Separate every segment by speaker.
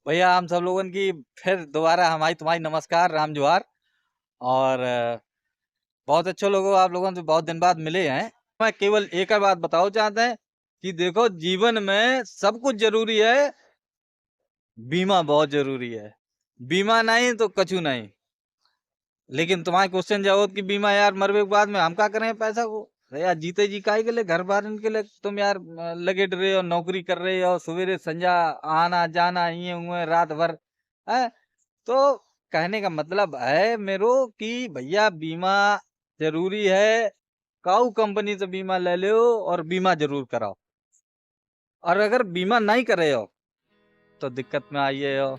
Speaker 1: भैया हम सब लोगन की फिर दोबारा हमारी तुम्हारी नमस्कार राम जोहार। और बहुत अच्छे लोगों आप लोगों से बहुत दिन बाद मिले हैं। मैं केवल एक ही बात बताओ चाहते हैं कि देखो जीवन में सब कुछ जरूरी है, बीमा बहुत जरूरी है। बीमा नहीं तो कछु नहीं। लेकिन तुम्हारे क्वेश्चन जवाब कि बीमा यार मरवे के बाद में हम क्या करें पैसा को। अरे यार जीते जी काहे के लिए घर बार के लिए तुम यार लगे रहे हो, नौकरी कर रहे हो, सवेरे संजा आना जाना ये हुए रात भर है। तो कहने का मतलब है मेरो कि भैया बीमा जरूरी है। काऊ कंपनी से बीमा ले लो और बीमा जरूर कराओ। और अगर बीमा नहीं करे हो तो दिक्कत में आइए हो।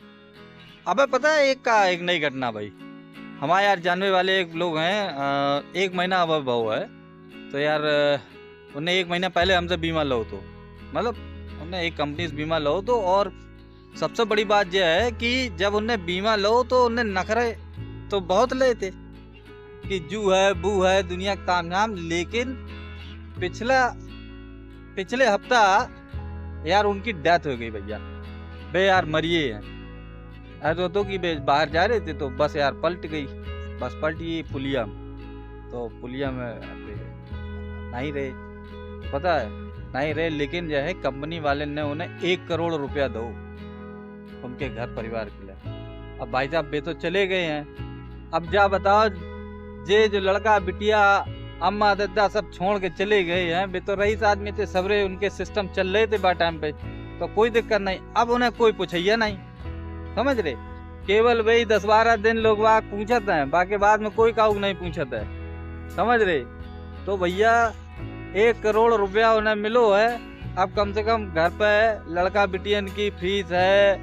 Speaker 1: अबे पता है एक नई घटना भाई। हमारे यार जानने वाले एक लोग हैं, 1 महीना अब बहु है। तो यार उन्हें 1 महीना पहले हमसे बीमा लो तो मतलब उन्हें एक कंपनी से बीमा लो तो। और सबसे बड़ी बात यह है कि जब उन्हें बीमा लो तो उन्हें नखरे तो बहुत लेते कि जू है बू है दुनिया का तामझाम। लेकिन पिछला पिछले हफ्ता यार उनकी डेथ हो गई भैया। बे यार मरिए हैं। ऐसा तो कि बे बाहर जा रहे थे तो बस यार पलट गई। बस पलटी पुलिया में। तो पुलिया में नहीं रहे, पता है नहीं रहे। लेकिन जो है कंपनी वाले ने उन्हें 1 करोड़ रुपया दो उनके घर परिवार के लिए। अब भाई साहब बे तो चले गए हैं। अब जा बताओ जे जो लड़का बिटिया अम्मा दादा सब छोड़ के चले गए हैं। बे तो रईस आदमी थे, सबरे उनके सिस्टम चल रहे थे बा टाइम पे, तो कोई दिक्कत नहीं। अब उन्हें कोई पूछिए नहीं, समझ रहे। केवल वही 10-12 दिन लोग वाग पूछते हैं, बाकी बाद में कोई काऊ नहीं पूछता है, समझ रहे। तो भैया 1 करोड़ रुपया उन्हें मिलो है। अब कम से कम घर पे लड़का बिटियन की फीस है,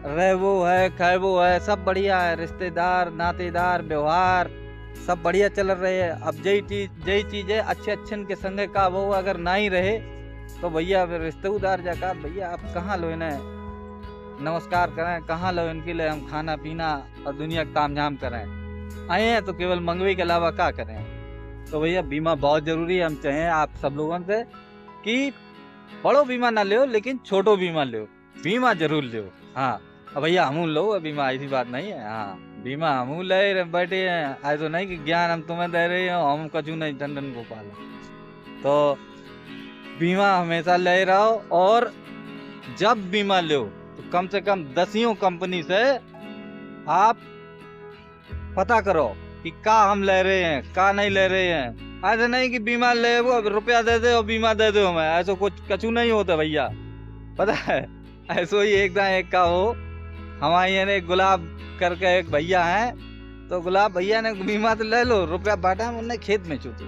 Speaker 1: रहवो है खाएवो है, सब बढ़िया है। रिश्तेदार नातेदार व्यवहार सब बढ़िया चल रहे हैं। अब यही चीज है अच्छे अच्छे के संग का वो अगर ना ही रहे तो भैया फिर रिश्तेदार जाकर भैया आप कहाँ लो इन्हें नमस्कार करें, कहाँ लो इनके लिए हम खाना पीना और दुनिया का तामझाम करें। आए हैं तो केवल मंगवे के अलावा क्या करें। तो भैया बीमा बहुत जरूरी है। हम चाहें आप सब लोगों से कि बड़ो बीमा ना ले लेकिन छोटो बीमा ले, बीमा जरूर ले। हाँ अब भैया हमू लो बीमा, ऐसी बात नहीं है। हाँ बीमा हमू ले बैठे हैं, ऐसा तो नहीं कि ज्ञान हम तुम्हें दे रहे हो, हम कचू नहीं टंडन गोपाल। तो बीमा हमेशा ले रहो। और जब बीमा लो तो कम से कम 10 कंपनी से आप पता करो कि का हम ले रहे हैं का नहीं ले रहे हैं। ऐसा नहीं कि बीमा ले वो रुपया दे दे और बीमा दे दो हमें, ऐसा कुछ कछु नहीं होता भैया, पता है। ऐसो ही एक का हो। हमारे यहाँ एक गुलाब करके एक भैया है, तो गुलाब भैया ने बीमा तो ले लो, रुपया बांटा हम उन्हें खेत में चूते।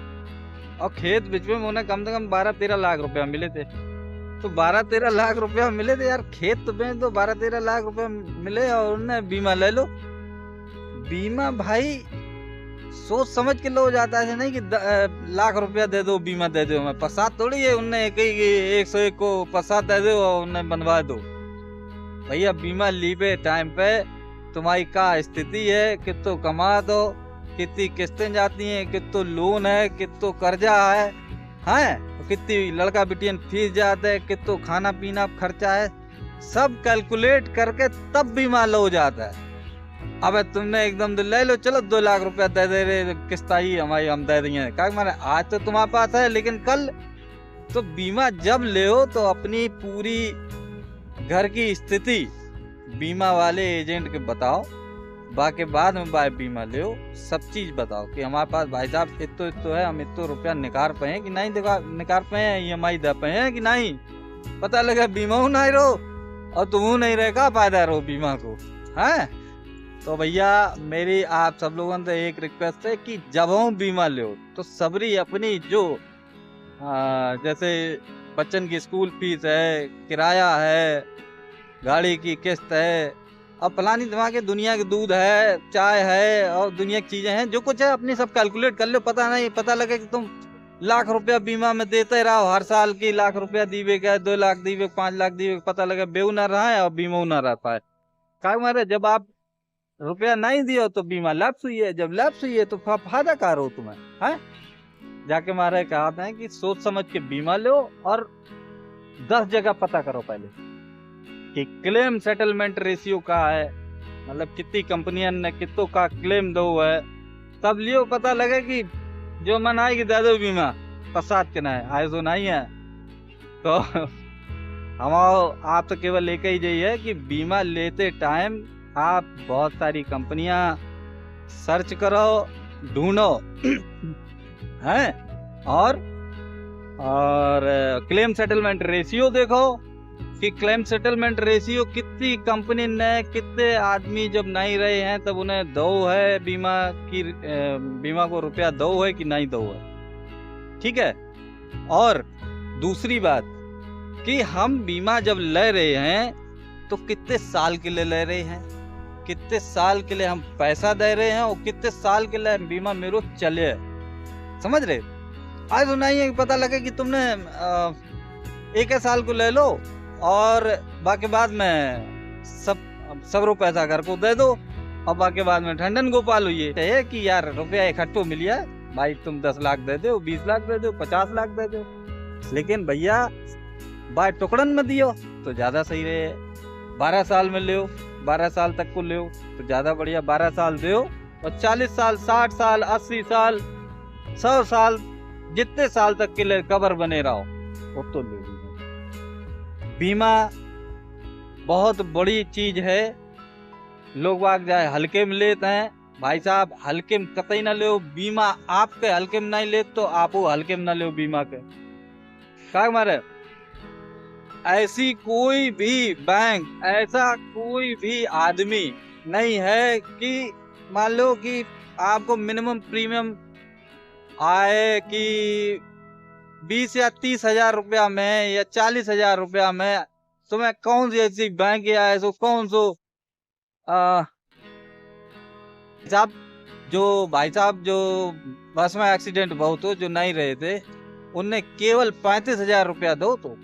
Speaker 1: और खेत बीच में उन्हें कम से कम 12-13 लाख रुपया मिले थे। तो 12-13 लाख रुपया मिले थे यार, खेत में तो 12-13 लाख रुपया मिले और उन्हें बीमा ले लो। बीमा भाई सोच समझ के लो जाता है, नहीं कि लाख रुपया दे दो बीमा दे दो हमें। प्रसाद थोड़ी है उन्हें एक 101 को प्रसाद दे दो और उन्हें बनवा दो। भैया बीमा लीबे टाइम पे तुम्हारी का स्थिति है, कितो कमा दो, कितनी किस्तें जाती हैं, कितो लोन है, कितो कर्जा है, हैं कितनी लड़का बिटियन फीस जाते है, कितो खाना पीना खर्चा है, सब कैलकुलेट करके तब बीमा लो जाता है। अब तुमने एकदम ले लो चलो 2 लाख रुपया दे दे रहे किस्त आई हमारी हम दे देंगे, क्या माने आज तो तुम्हारे पास है लेकिन कल। तो बीमा जब ले हो तो अपनी पूरी घर की स्थिति बीमा वाले एजेंट के बताओ, बाकी बाद में बीमा ले सब चीज बताओ कि हमारे पास भाई साहब इतो है, हम इतो रुपया निकाल पाए कि नहीं निकाल पाए, EMI दे पाए कि नहीं। पता लगा बीमा हो नहीं रहो और तुम नहीं रहेगा फायदा रहो बीमा को, है। तो भैया मेरी आप सब लोगों से एक रिक्वेस्ट है कि जब हम बीमा लो तो सबरी अपनी जो जैसे बच्चन की स्कूल फीस है, किराया है, गाड़ी की किस्त है, और फलानी दिमाग दुनिया के दूध है, चाय है और दुनिया की चीजें हैं, जो कुछ है अपनी सब कैलकुलेट कर लो। पता नहीं पता लगे कि तुम लाख रुपया बीमा में देते रहो, हर साल की लाख रुपया दीवे का 2 लाख दीवे 5 लाख दीवे, पता लगे बेऊ ना रहा है और बीमा ना रह पाए। क्या मारे जब आप रुपया नहीं दियो तो बीमा लैप्स हुई है, जब लैप्स हुई है तो फायदा कार हो तुम्हें, है। जाके मारे कहा था कि सोच समझ के बीमा लो और 10 जगह पता करो पहले कि क्लेम सेटलमेंट रेशियो का है, मतलब कितनी कंपनियां ने कितों का क्लेम दो है, तब लियो पता लगे कि जो मन आएगी दे दो बीमा पसाद के ना है आए तो नहीं है। तो हम आप तो केवल एक ही यही है कि बीमा लेते टाइम आप बहुत सारी कंपनियां सर्च करो, ढूंढो हैं, और क्लेम सेटलमेंट रेशियो देखो कि क्लेम सेटलमेंट रेशियो कितनी कंपनी ने कितने आदमी जब नहीं रहे हैं तब उन्हें दो है बीमा को रुपया दो है कि नहीं दो है, ठीक है। और दूसरी बात कि हम बीमा जब ले रहे हैं तो कितने साल के लिए ले रहे हैं, कितने साल के लिए हम पैसा दे रहे हैं और कितने साल के लिए बीमा मेरे चले, समझ रहे। आज तो नहीं है पता लगे कि तुमने एक साल को ले लो और बाकी बाद में सब पैसा घर को दे दो और बाकी बाद में ठंडन को पालो। ये है कि यार रुपया इकट्ठो मिलिया भाई, तुम 10 लाख दे दो, 20 लाख दे दो, 50 लाख दे दो, लेकिन भैया बाय टुकड़न में दियो तो ज्यादा सही रहे। 12 साल में ले, 12 साल तक को ले तो ज्यादा बढ़िया, 12 साल दो और 40 साल 60 साल 80 साल 100 साल जितने साल तक के लिए कवर बने रहो वो तो ले लीजिए। बीमा बहुत बड़ी चीज है, लोग बाग जाए हल्के में लेते हैं, भाई साहब हल्के में कतई ना ले, बीमा आपके हल्के में नहीं ले तो आप हल्के में ना ले बीमा के का मारे। ऐसी कोई भी बैंक, ऐसा कोई भी आदमी नहीं है कि मान लो कि आपको मिनिमम प्रीमियम आए कि 20 या 30 हजार रुपया में या 40 हजार रुपया में, तुम्हें कौन सी ऐसी बैंक या ऐसो कौन सो भाई साहब जो बस में एक्सीडेंट बहुत हो जो नहीं रहे थे उनने केवल 35 हजार रुपया दो तो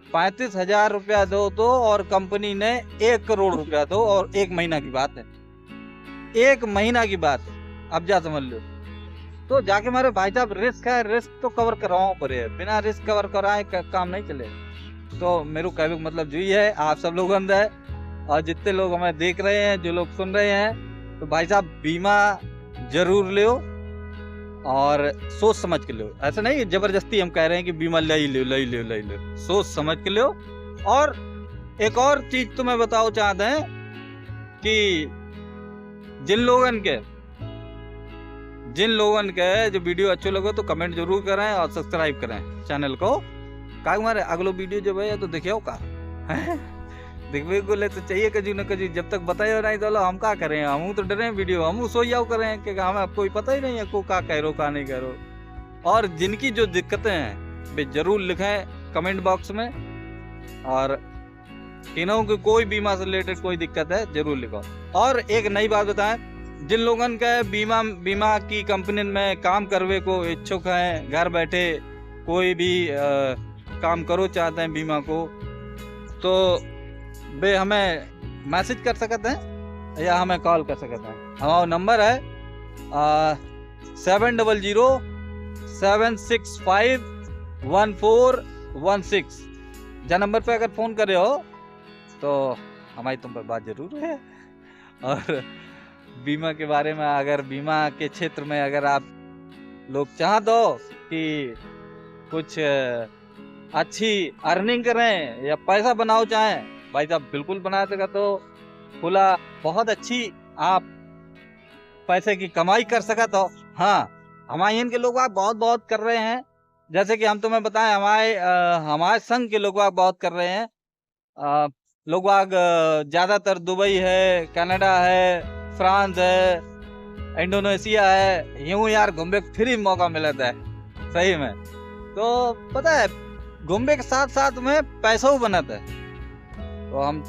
Speaker 1: 35 हजार रुपया दो तो और कंपनी ने 1 करोड़ रुपया दो, और 1 महीना की बात है, 1 महीना की बात है, अब जा समझ लो। तो जाके मारे भाई साहब रिस्क है, रिस्क तो कवर कराओ पड़े, बिना रिस्क कवर कराए काम नहीं चले। तो मेरे कहने का मतलब जो है आप सब लोग अंदर है और जितने लोग हमें देख रहे हैं, जो लोग सुन रहे हैं, तो भाई साहब बीमा जरूर लो और सोच समझ के लो। ऐसा नहीं जबरदस्ती हम कह रहे हैं कि बीमा ले लो, सोच समझ के लो। और एक और चीज तो मैं बताओ चाहते हैं कि जिन लोगन के जो वीडियो अच्छे लगे तो कमेंट जरूर करें और सब्सक्राइब करें चैनल को। का हमारे अगलो वीडियो जब है तो देखियो का देखने को ले तो चाहिए कजू न कजू, जब तक बताए नहीं तो हम क्या करें, हम तो डरे वीडियो, हम सोयाओ करें कि हमें कोई पता ही नहीं है को का कह रो का नहीं कह रो। और जिनकी जो दिक्कतें हैं वे जरूर लिखें कमेंट बॉक्स में, और तीनों की कोई बीमा से रिलेटेड कोई दिक्कत है जरूर लिखो। और एक नई बात बताएं, जिन लोगों के बीमा की कंपनी में काम करवे को इच्छुक हैं, घर बैठे कोई भी काम करो चाहते हैं बीमा को, तो वे हमें मैसेज कर सकते हैं या हमें कॉल कर सकते हैं। हमारा नंबर है 7007651416। जा नंबर पे अगर फोन करे हो तो हमारी तुम पर बात जरूर है। और बीमा के बारे में, अगर बीमा के क्षेत्र में अगर आप लोग चाह दो कि कुछ अच्छी अर्निंग करें या पैसा बनाओ चाहें, भाई साहब बिल्कुल बना सका तो खुला बहुत अच्छी आप पैसे की कमाई कर सका। तो हाँ, हमारे के लोग आप बहुत कर रहे हैं, जैसे कि हम तुम्हें बताएं हमारे संघ के लोग बहुत कर रहे हैं। लोग ज्यादातर दुबई है, कनाडा है, फ्रांस है, इंडोनेशिया है, यूं यार घूमने का फ्री मौका मिलता है सही में। तो पता है घूमने के साथ साथ में पैसा बनाता है। तो हम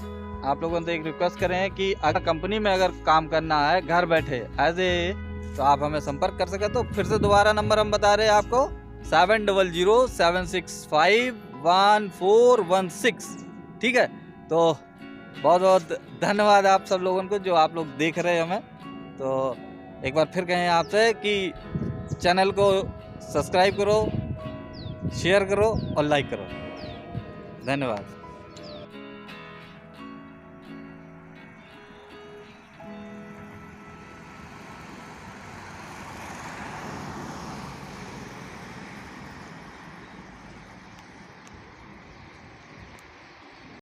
Speaker 1: आप लोगों से एक रिक्वेस्ट करें कि अगर कंपनी में अगर काम करना है घर बैठे एज ए, तो आप हमें संपर्क कर सके। तो फिर से दोबारा नंबर हम बता रहे हैं आपको 7007651416, ठीक है। तो बहुत धन्यवाद आप सब लोगों को जो आप लोग देख रहे हैं हमें। तो एक बार फिर कहें आपसे कि चैनल को सब्सक्राइब करो, शेयर करो और लाइक करो। धन्यवाद।